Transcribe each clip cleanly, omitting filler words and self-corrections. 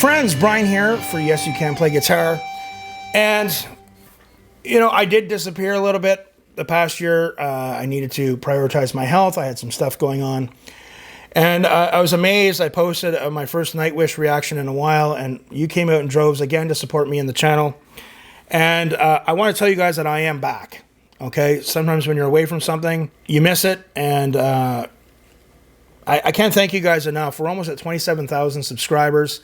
friends, Brian here for Yes You Can Play Guitar. And, you know, I did disappear a little bit the past year. I needed to prioritize my health. I had some stuff going on. And I was amazed. I posted my first Nightwish reaction in a while, and you came out in droves again to support me in the channel. And I want to tell you guys that I am back. Okay? Sometimes when you're away from something, you miss it. And I can't thank you guys enough. We're almost at 27,000 subscribers.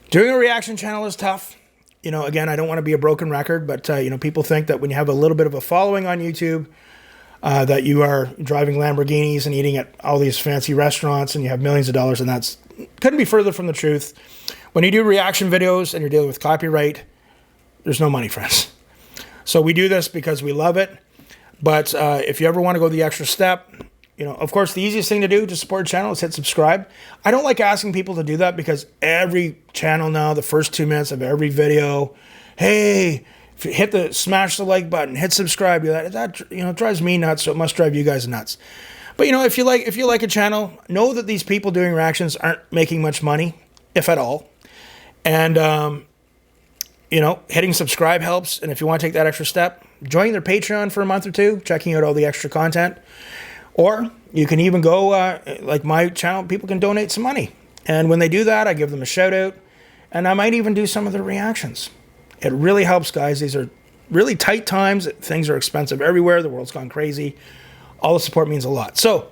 Doing a reaction channel is tough. You know, again, I don't want to be a broken record, but, you know, people think that when you have a little bit of a following on YouTube, that you are driving Lamborghinis and eating at all these fancy restaurants and you have millions of dollars, and that's couldn't be further from the truth. When you do reaction videos and you're dealing with copyright, there's no money, friends. So we do this because we love it. But if you ever want to go the extra step, you know, of course, the easiest thing to do to support a channel is hit subscribe. I don't like asking people to do that because every channel now, the first 2 minutes of every video, hey, smash the like button, hit subscribe. That you know, drives me nuts, so it must drive you guys nuts. But you know, if you like a channel, know that these people doing reactions aren't making much money, if at all. And you know, hitting subscribe helps. And if you want to take that extra step, join their Patreon for a month or two, checking out all the extra content. Or you can even go, like my channel, people can donate some money. And when they do that, I give them a shout out. And I might even do some of their reactions. It really helps, guys. These are really tight times. Things are expensive everywhere. The world's gone crazy. All the support means a lot. So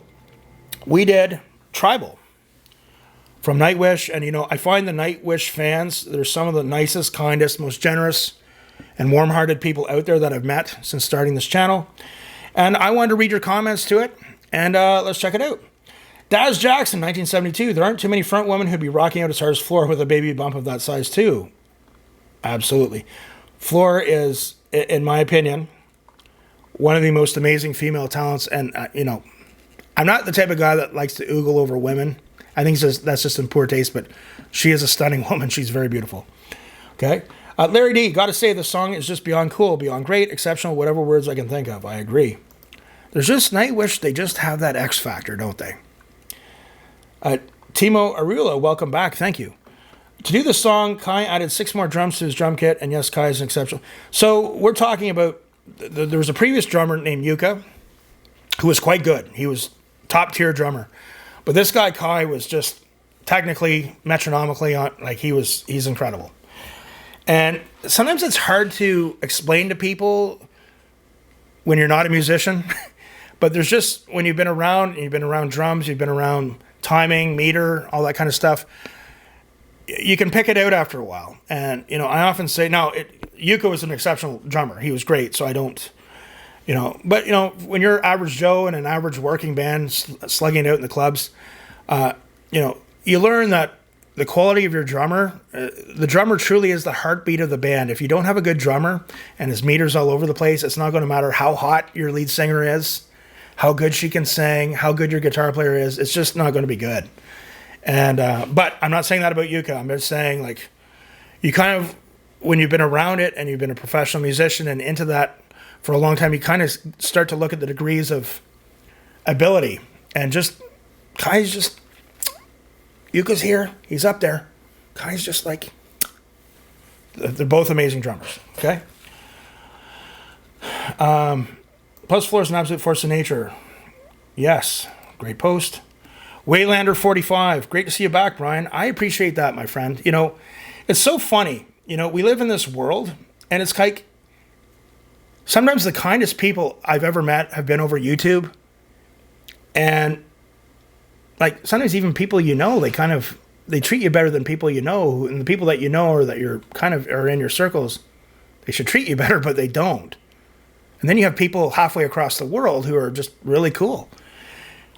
we did Tribal from Nightwish. And, you know, I find the Nightwish fans, they're some of the nicest, kindest, most generous, and warm-hearted people out there that I've met since starting this channel. And I wanted to read your comments to it. And let's check it out. Daz Jackson, 1972. There aren't too many front women who'd be rocking out as hard as Floor with a baby bump of that size, too. Absolutely. Floor is, in my opinion, one of the most amazing female talents. And, you know, I'm not the type of guy that likes to oogle over women. I think that's just in poor taste, but she is a stunning woman. She's very beautiful. Okay. Larry D, got to say, the song is just beyond cool, beyond great, exceptional, whatever words I can think of. I agree. There's just Nightwish, they just have that X factor, don't they? Timo Arula, welcome back. Thank you. To do the song, Kai added 6 more drums to his drum kit, and yes, Kai is an exceptional. So we're talking about, there was a previous drummer named Yuka who was quite good. He was top tier drummer. But this guy, Kai, was just technically, metronomically, he's incredible. And sometimes it's hard to explain to people when you're not a musician. But there's just, when you've been around drums, you've been around timing, meter, all that kind of stuff, you can pick it out after a while. And, you know, I often say, now, Yuko was an exceptional drummer. He was great, so I don't, you know. But, you know, when you're average Joe in an average working band, slugging it out in the clubs, you know, you learn that the quality of your drummer, the drummer truly is the heartbeat of the band. If you don't have a good drummer and his meter's all over the place, it's not going to matter how hot your lead singer is, how good she can sing, how good your guitar player is. It's just not going to be good. And but I'm not saying that about Yuka. I'm just saying, like, you kind of, when you've been around it and you've been a professional musician and into that for a long time, you kind of start to look at the degrees of ability. And just, Kai's just, Yuka's here. He's up there. Kai's just like, they're both amazing drummers. Okay? Plus, Floor is an absolute force of nature. Yes. Great post. Waylander 45. Great to see you back, Brian. I appreciate that, my friend. You know, it's so funny. You know, we live in this world, and it's like, sometimes the kindest people I've ever met have been over YouTube. And, like, sometimes even people you know, they treat you better than people you know. And the people that you know or that you're kind of are in your circles, they should treat you better, but they don't. And then you have people halfway across the world who are just really cool.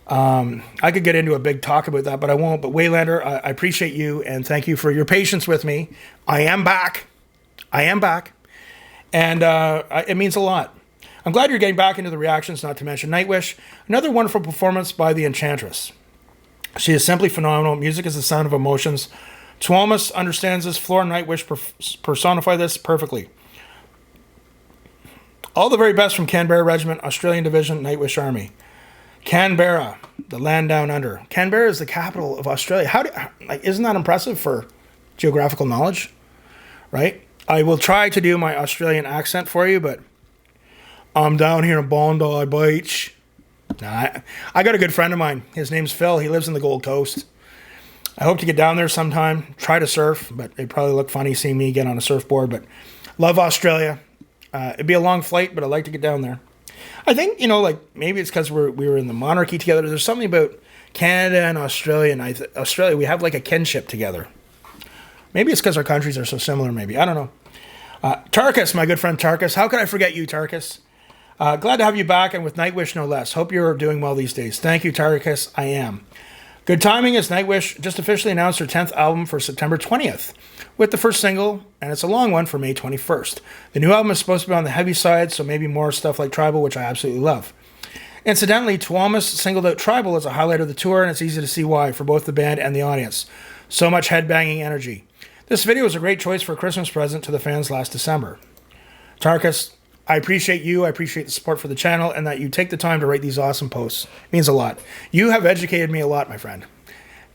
I could get into a big talk about that, but I won't. But Waylander, I appreciate you, and thank you for your patience with me. I am back. And it means a lot. I'm glad you're getting back into the reactions, not to mention Nightwish. Another wonderful performance by the Enchantress. She is simply phenomenal. Music is the sound of emotions. Tuomas understands this. Floor and Nightwish personify this perfectly. All the very best from Canberra Regiment, Australian Division, Nightwish Army. Canberra, the land down under. Canberra is the capital of Australia. Isn't that impressive for geographical knowledge, right? I will try to do my Australian accent for you, but I'm down here in Bondi Beach. Nah, I got a good friend of mine. His name's Phil. He lives in the Gold Coast. I hope to get down there sometime, try to surf, but it'd probably look funny seeing me get on a surfboard, but love Australia. It'd be a long flight, but I'd like to get down there. I think, like maybe it's because we were in the monarchy together. There's something about Canada and Australia, and Australia, we have like a kinship together. Maybe it's because our countries are so similar, maybe. I don't know. Tarkus, my good friend Tarkus. How could I forget you, Tarkus? Glad to have you back, and with Nightwish no less. Hope you're doing well these days. Thank you, Tarkus. I am. Good timing, as Nightwish just officially announced their 10th album for September 20th, with the first single, and it's a long one, for May 21st. The new album is supposed to be on the heavy side, so maybe more stuff like Tribal, which I absolutely love. Incidentally, Tuomas singled out Tribal as a highlight of the tour, and it's easy to see why, for both the band and the audience. So much headbanging energy. This video was a great choice for a Christmas present to the fans last December. Tarkus, I appreciate you. I appreciate the support for the channel and that you take the time to write these awesome posts. It means a lot. You have educated me a lot, my friend.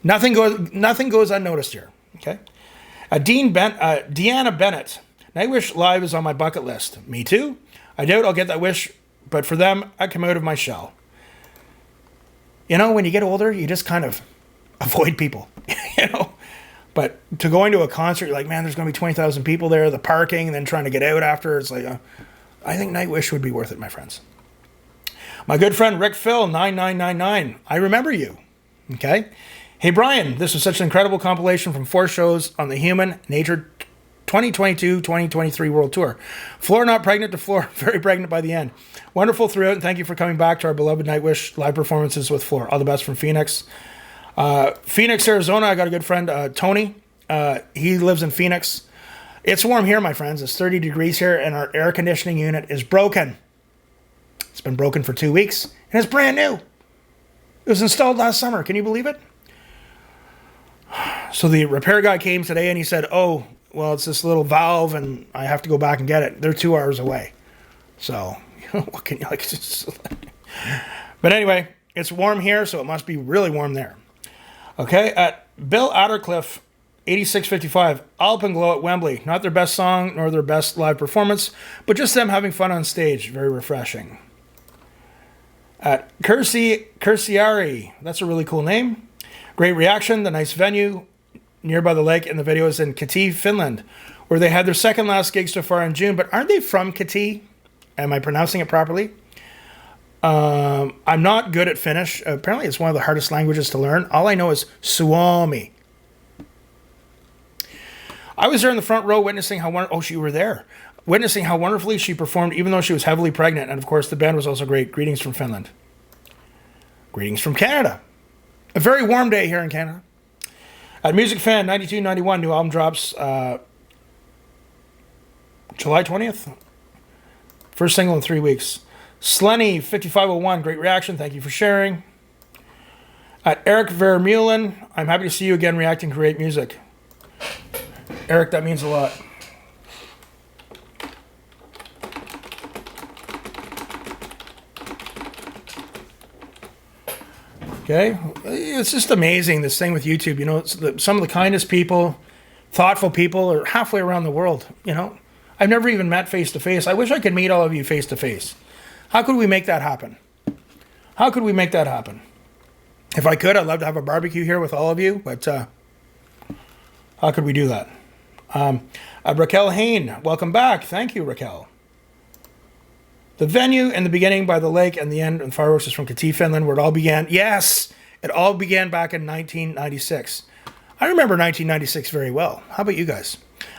Nothing goes unnoticed here. Okay. Deanna Bennett. Nightwish Live is on my bucket list. Me too. I doubt I'll get that wish, but for them, I come out of my shell. When you get older, you just kind of avoid people. But to go into a concert, you're like, man, there's going to be 20,000 people there, the parking, and then trying to get out after, it's like, I think Nightwish would be worth it, my friends. My good friend Rick Phil, 9999. I remember you. Okay. Hey, Brian, this was such an incredible compilation from 4 shows on the Human Nature 2022-2023 World Tour. Floor not pregnant to Floor, very pregnant by the end. Wonderful throughout, and thank you for coming back to our beloved Nightwish live performances with Floor. All the best from Phoenix. Phoenix, Arizona, I got a good friend, Tony. He lives in Phoenix. It's warm here, my friends. It's 30 degrees here, and our air conditioning unit is broken. It's been broken for 2 weeks, and it's brand new. It was installed last summer. Can you believe it? So the repair guy came today, and he said, oh, well, it's this little valve, and I have to go back and get it. They're 2 hours away. So, what can you like? But anyway, it's warm here, so it must be really warm there. Okay, at Bill Addercliffe, 8655, Alpenglow at Wembley. Not their best song, nor their best live performance, but just them having fun on stage. Very refreshing. At Curciari, that's a really cool name. Great reaction, the nice venue near by the lake, and the video is in Kati, Finland, where they had their second last gig so far in June. But aren't they from Kati? Am I pronouncing it properly? I'm not good at Finnish. Apparently it's one of the hardest languages to learn. All I know is Suomi. I was there in the front row witnessing how you were there. Witnessing how wonderfully she performed, even though she was heavily pregnant. And of course, the band was also great. Greetings from Finland. Greetings from Canada. A very warm day here in Canada. At Music Fan 9291, new album drops July 20th. First single in 3 weeks. Slenny 5501, great reaction. Thank you for sharing. At Eric Vermeulen, I'm happy to see you again reacting to great music. Eric, that means a lot. Okay, it's just amazing, this thing with YouTube. It's some of the kindest people, thoughtful people are halfway around the world. I've never even met face to face. I wish I could meet all of you face to face. How could we make that happen? How could we make that happen? If I could, I'd love to have a barbecue here with all of you, but how could we do that? Raquel Hain, welcome back. Thank you, Raquel. The venue in the beginning by the lake and the end and fireworks is from Kati, Finland, where it all began. Yes, it all began back in 1996. I remember 1996 very well. How about you guys?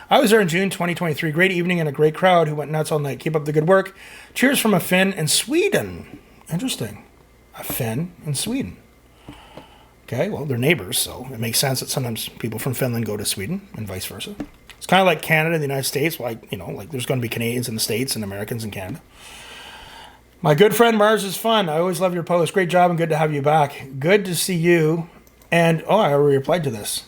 I was there in June 2023. Great evening and a great crowd who went nuts all night. Keep up the good work. Cheers from a Finn in Sweden. Interesting. A Finn in Sweden. Okay, well, they're neighbors, so it makes sense that sometimes people from Finland go to Sweden and vice versa. It's kind of like Canada and the United States. Like there's going to be Canadians in the States and Americans in Canada. My good friend Mars is fun. I always love your posts. Great job and good to have you back. Good to see you. And, I already replied to this.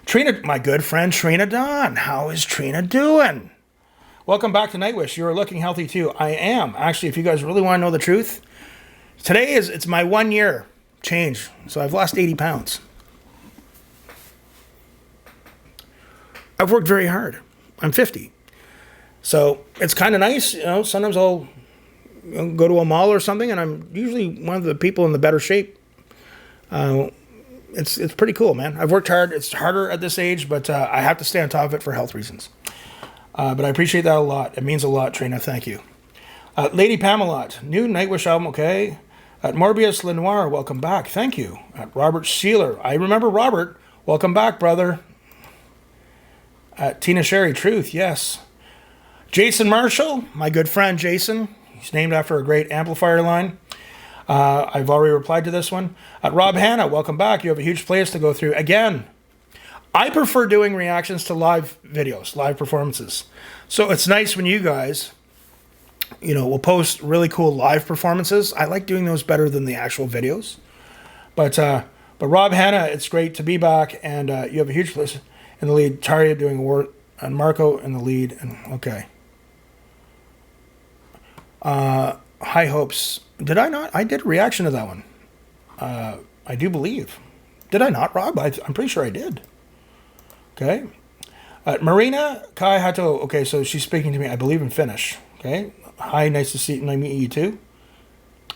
Trina, my good friend Trina Dawn. How is Trina doing? Welcome back to Nightwish. You are looking healthy too. I am. Actually, if you guys really want to know the truth, it's my 1 year change. So I've lost 80 pounds. I've worked very hard. I'm 50. So it's kind of nice. Sometimes I'll go to a mall or something, and I'm usually one of the people in the better shape. It's pretty cool, man. I've worked hard. It's harder at this age, but I have to stay on top of it for health reasons. But I appreciate that a lot. It means a lot, Trina. Thank you. Lady Pamelot, new Nightwish album, okay. At Morbius Lenoir, welcome back. Thank you. At Robert Sheeler, I remember Robert. Welcome back, brother. At Tina Sherry, Truth, yes. Jason Marshall, my good friend Jason. He's named after a great amplifier line. I've already replied to this one. At Rob Hanna, welcome back. You have a huge playlist to go through. Again, I prefer doing reactions to live videos, live performances. So it's nice when you guys, will post really cool live performances. I like doing those better than the actual videos. But Rob Hanna, it's great to be back, and you have a huge playlist in the lead. Taria doing a work, and Marco in the lead. And okay. High Hopes. Did I not? I did a reaction to that one. I do believe. Did I not, Rob? I'm pretty sure I did. Okay. Marina Kai Hato. Okay, so she's speaking to me, I believe, in Finnish. Okay. Hi, nice to meet you too.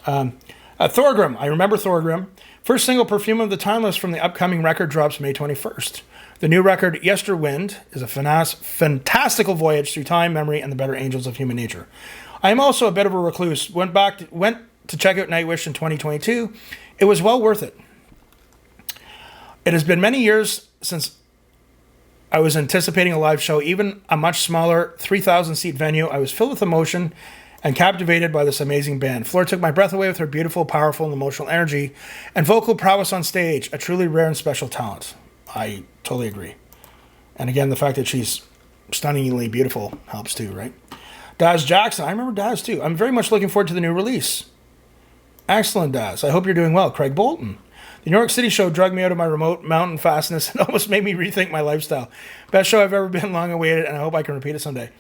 Thorgrim. I remember Thorgrim. First single, Perfume of the Timeless, from the upcoming record drops May 21st. The new record, Yesterwind, is a fantastical voyage through time, memory, and the better angels of human nature. I am also a bit of a recluse. Went to check out Nightwish in 2022. It was well worth it. It has been many years since I was anticipating a live show, even a much smaller 3,000-seat venue. I was filled with emotion and captivated by this amazing band. Fleur took my breath away with her beautiful, powerful, and emotional energy and vocal prowess on stage, a truly rare and special talent. I totally agree. And again, the fact that she's stunningly beautiful helps too, right? Daz Jackson, I remember Daz too. I'm very much looking forward to the new release. Excellent, Daz. I hope you're doing well. Craig Bolton. The New York City show drugged me out of my remote mountain fastness and almost made me rethink my lifestyle. Best show I've ever been, long awaited, and I hope I can repeat it someday.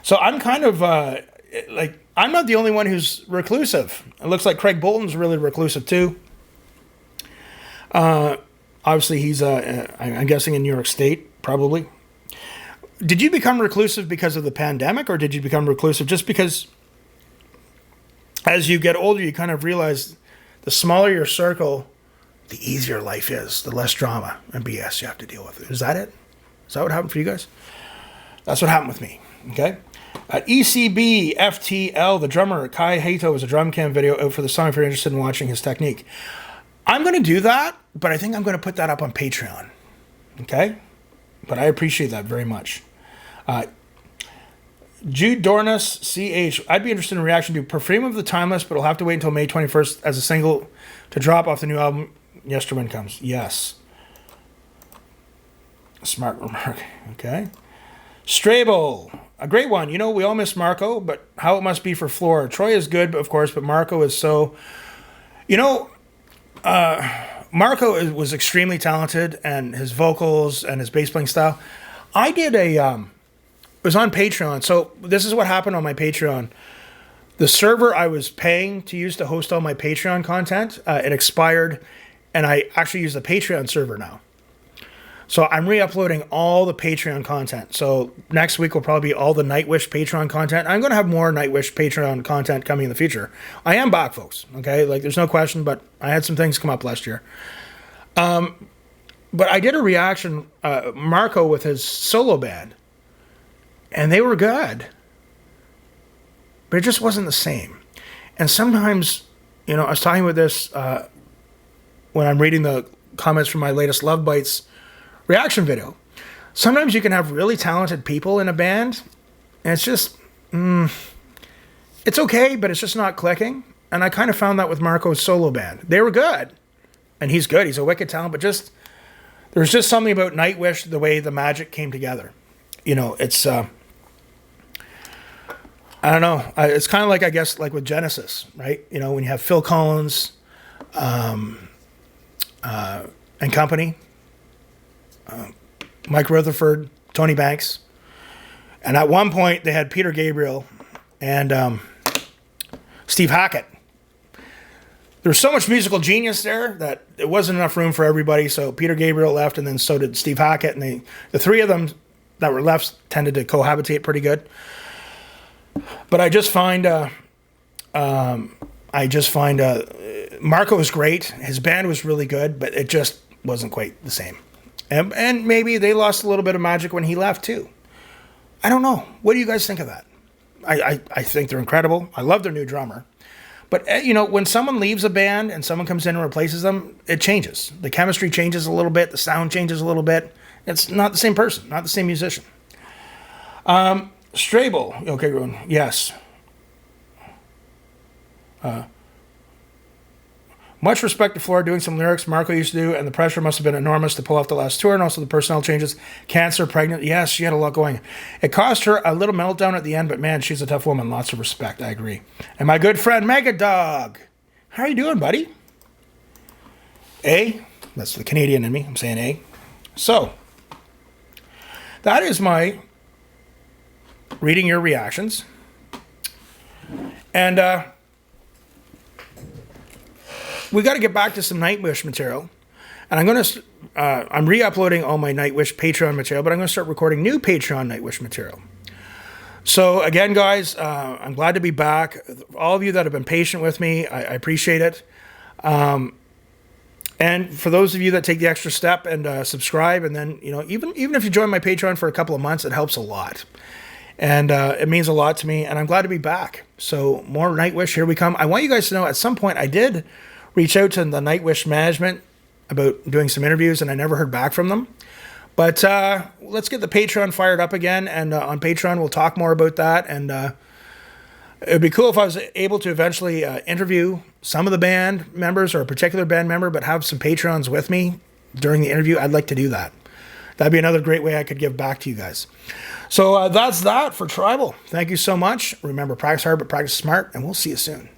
So I'm kind of I'm not the only one who's reclusive. It looks like Craig Bolton's really reclusive too. Obviously, he's I'm guessing in New York State, probably. Did you become reclusive because of the pandemic, or did you become reclusive just because as you get older, you kind of realize the smaller your circle, the easier life is, the less drama and BS you have to deal with? Is that it? Is that what happened for you guys? That's what happened with me, okay? At ECB FTL, the drummer Kai Hato was a drum cam video out for the song if you're interested in watching his technique. I'm going to do that, but I think I'm going to put that up on Patreon, okay? But I appreciate that very much. Jude Dornus, CH. I'd be interested in a reaction to Perfume of the Timeless, but it'll have to wait until May 21st as a single to drop off the new album, Yesterwind comes. Yes. Smart remark. Okay. Strable. A great one. We all miss Marco, but how it must be for Flora. Troy is good, of course, but Marco is so... Marco was extremely talented, and his vocals and his bass playing style. I did it was on Patreon. So this is what happened on my Patreon. The server I was paying to use to host all my Patreon content, it expired, and I actually use the Patreon server now. So I'm re-uploading all the Patreon content. So next week will probably be all the Nightwish Patreon content. I'm going to have more Nightwish Patreon content coming in the future. I am back, folks. Okay, there's no question, but I had some things come up last year. But I did a reaction, Marco with his solo band, and they were good, but it just wasn't the same. And sometimes, I was talking about this when I'm reading the comments from my latest Love Bites reaction video. Sometimes you can have really talented people in a band, and it's just, it's okay, but it's just not clicking. And I kind of found that with Marco's solo band. They were good, and he's good. He's a wicked talent, but there's just something about Nightwish, the way the magic came together. It's, I don't know. It's kind of like, I guess, like with Genesis, right? When you have Phil Collins and company, Mike Rutherford, Tony Banks, and at one point they had Peter Gabriel and Steve Hackett. There was so much musical genius there that it wasn't enough room for everybody, so Peter Gabriel left, and then so did Steve Hackett, and the three of them that were left tended to cohabitate pretty good. But I just find Marco was great. His band was really good, but it just wasn't quite the same. And maybe they lost a little bit of magic when he left too. I don't know. What do you guys think of that? I think they're incredible. I love their new drummer. But, when someone leaves a band and someone comes in and replaces them, it changes. The chemistry changes a little bit. The sound changes a little bit. It's not the same person, not the same musician. Strable. Okay, everyone. Yes. Much respect to Flora doing some lyrics Marco used to do, and the pressure must have been enormous to pull off the last tour, and also the personnel changes. Cancer, pregnant. Yes, she had a lot going. It caused her a little meltdown at the end, but man, she's a tough woman. Lots of respect. I agree. And my good friend Mega Dog. How are you doing, buddy? A. That's the Canadian in me. I'm saying A. So, that is my reading your reactions. And, we got to get back to some Nightwish material, and I'm re-uploading all my Nightwish Patreon material, but I'm going to start recording new Patreon Nightwish material. So again, guys, I'm glad to be back. All of you that have been patient with me, I appreciate it. And for those of you that take the extra step and subscribe, and then even if you join my Patreon for a couple of months, it helps a lot. And it means a lot to me, and I'm glad to be back. So more Nightwish, here we come. I want you guys to know at some point I did reach out to the Nightwish management about doing some interviews, and I never heard back from them. But let's get the Patreon fired up again, and on Patreon we'll talk more about that. And it would be cool if I was able to eventually interview some of the band members or a particular band member, but have some Patreons with me during the interview. I'd like to do that. That'd be another great way I could give back to you guys. So that's that for Tribal. Thank you so much. Remember, practice hard, but practice smart, and we'll see you soon.